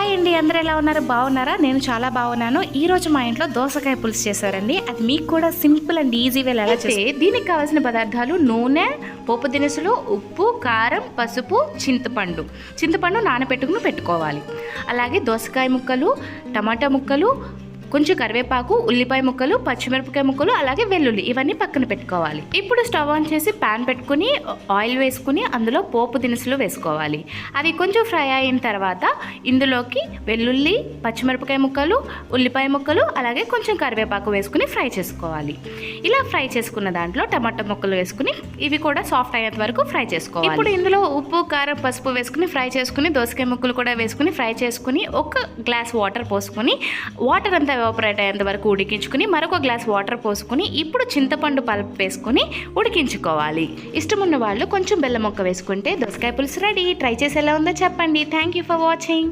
Hi అండి, అందరూ ఎలా ఉన్నారు? బాగున్నారా? నేను చాలా బాగున్నాను. ఈరోజు మా ఇంట్లో దోసకాయ పులుసు చేశారండి. అది మీకు కూడా సింపుల్ అండ్ ఈజీ వేలో ఎలా చేస్తే దీనికి కావాల్సిన పదార్థాలు నూనె, పోపు దినుసులు, ఉప్పు, కారం, పసుపు, చింతపండు నానబెట్టుకుని పెట్టుకోవాలి. అలాగే దోసకాయ ముక్కలు, టమాటా ముక్కలు, కొంచెం కరివేపాకు, ఉల్లిపాయ ముక్కలు, పచ్చిమిరపకాయ ముక్కలు, అలాగే వెల్లుల్లి ఇవన్నీ పక్కన పెట్టుకోవాలి. ఇప్పుడు స్టవ్ ఆన్ చేసి ప్యాన్ పెట్టుకుని ఆయిల్ వేసుకుని అందులో పోపు దినుసులు వేసుకోవాలి. అవి కొంచెం ఫ్రై అయిన తర్వాత ఇందులోకి వెల్లుల్లి, పచ్చిమిరపకాయ ముక్కలు, ఉల్లిపాయ ముక్కలు, అలాగే కొంచెం కరివేపాకు వేసుకుని ఫ్రై చేసుకోవాలి. ఇలా ఫ్రై చేసుకున్న దాంట్లో టమాటా ముక్కలు వేసుకుని ఇవి కూడా సాఫ్ట్ అయ్యేంత వరకు ఫ్రై చేసుకోవాలి. ఇప్పుడు ఇందులో ఉప్పు, కారం, పసుపు వేసుకుని ఫ్రై చేసుకుని దోసకాయ ముక్కలు కూడా వేసుకుని ఫ్రై చేసుకుని ఒక గ్లాస్ వాటర్ పోసుకొని వాటర్ అంతా ఎవాపరేట్ అయ్యేంత వరకు ఉడికించుకుని మరొక గ్లాస్ వాటర్ పోసుకుని ఇప్పుడు చింతపండు పల్ప్ వేసుకుని ఉడికించుకోవాలి. ఇష్టం ఉన్న వాళ్ళు కొంచెం బెల్లం ముక్క వేసుకుంటే దోసకాయ పులుసు రెడీ. ట్రై చేసి ఎలా ఉందో చెప్పండి. Thank you for watching.